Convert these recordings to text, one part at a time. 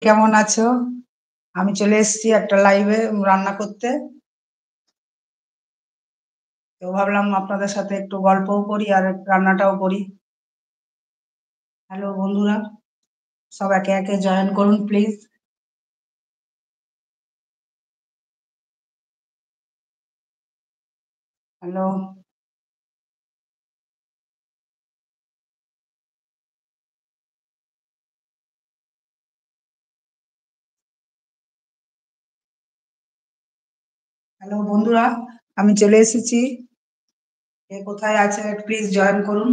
কেমন আছো? আমি চলে এসেছি একটা লাইভে রান্না করতে। তো ভাবলাম আপনাদের সাথে একটু গল্পও করি আর রান্নাটাও করি। হ্যালো বন্ধুরা, সব একে একে জয়েন করুন প্লিজ। হ্যালো, হ্যালো বন্ধুরা, আমি চলে এসেছি। কে কোথায় আছে প্লিজ জয়েন করুন।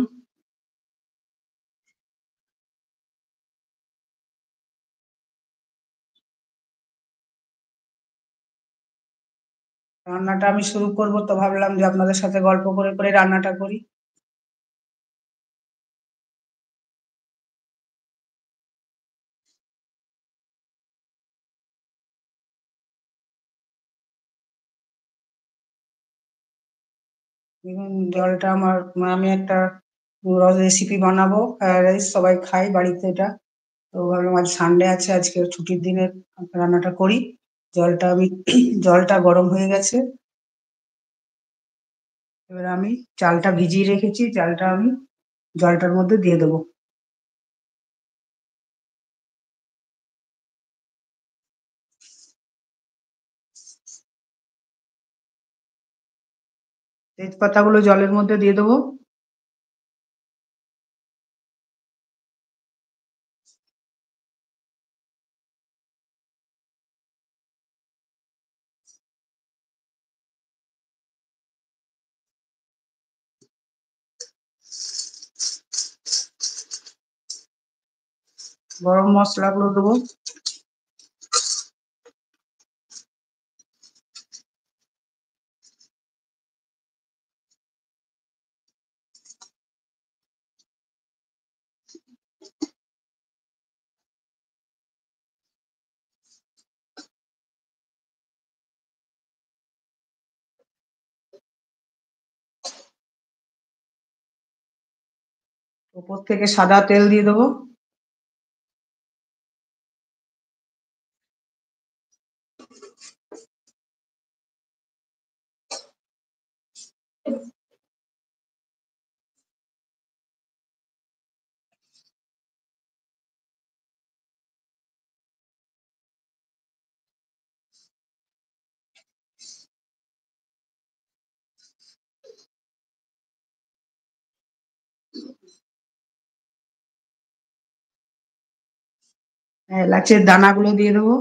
রান্নাটা আমি শুরু করব, তো ভাবলাম যে আপনাদের সাথে গল্প করে করে রান্নাটা করি। দেখুন জলটা আমি একটা রেসিপি বানাবো, ফ্রাইড রাইস, সবাই খায় বাড়িতে এটা। তো ভাবলাম আজ সানডে আছে, আজকে ছুটির দিনে রান্নাটা করি। জলটা আমি জলটা গরম হয়ে গেছে। এবার আমি চালটা ভিজিয়ে রেখেছি, চালটা আমি জলটার মধ্যে দিয়ে দেবো। তেজপাতাগুলো জলের মধ্যে দিয়ে দেবো। গরম মশলাগুলো দেবো। উপর থেকে সাদা তেল দিয়ে দেবো। এলাচের দানাগুলো দিয়ে দেবো।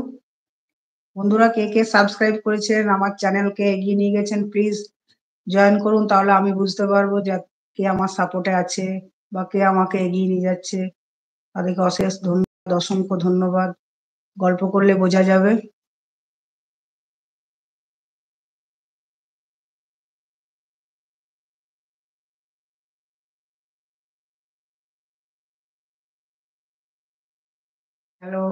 বন্ধুরা, কে কে সাবস্ক্রাইব করেছেন, আমার চ্যানেলকে এগিয়ে নিয়ে গেছেন, প্লিজ জয়েন করুন। তাহলে আমি বুঝতে পারবো যে কে আমার সাপোর্টে আছে বা কে আমাকে এগিয়ে নিয়ে যাচ্ছে। তাদেরকে অশেষ ধন্যবাদ, অসংখ্য ধন্যবাদ। গল্প করলে বোঝা যাবে। হ্যালো,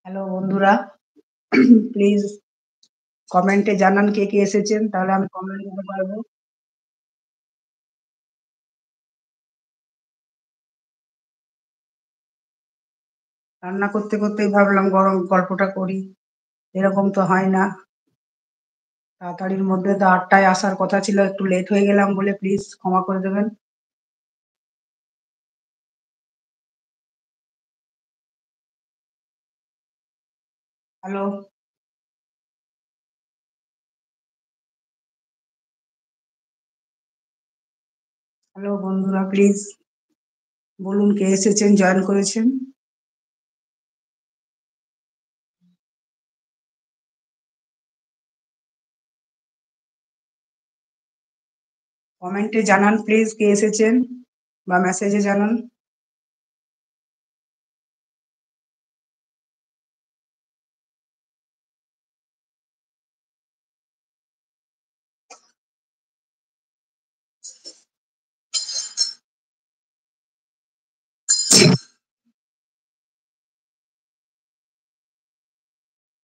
হ্যালো বন্ধুরা, প্লিজ কমেন্টে জানান কে কে এসেছেন, তাহলে আমি কমেন্ট দিতে পারবো। রান্না করতে করতেই ভাবলাম গল্পটা করি। এরকম তো হয় না। তাড়াতাড়ির মধ্যে তো ৮টায় আসার কথা ছিল, একটু লেট হয়ে গেলাম বলে প্লিজ ক্ষমা করে দেবেন। হ্যালো, হ্যালো বন্ধুরা, প্লিজ বলুন কে এসেছেন, জয়েন করেছেন। কমেন্টে জানান প্লিজ কে এসেছেন বা মেসেজে জানান।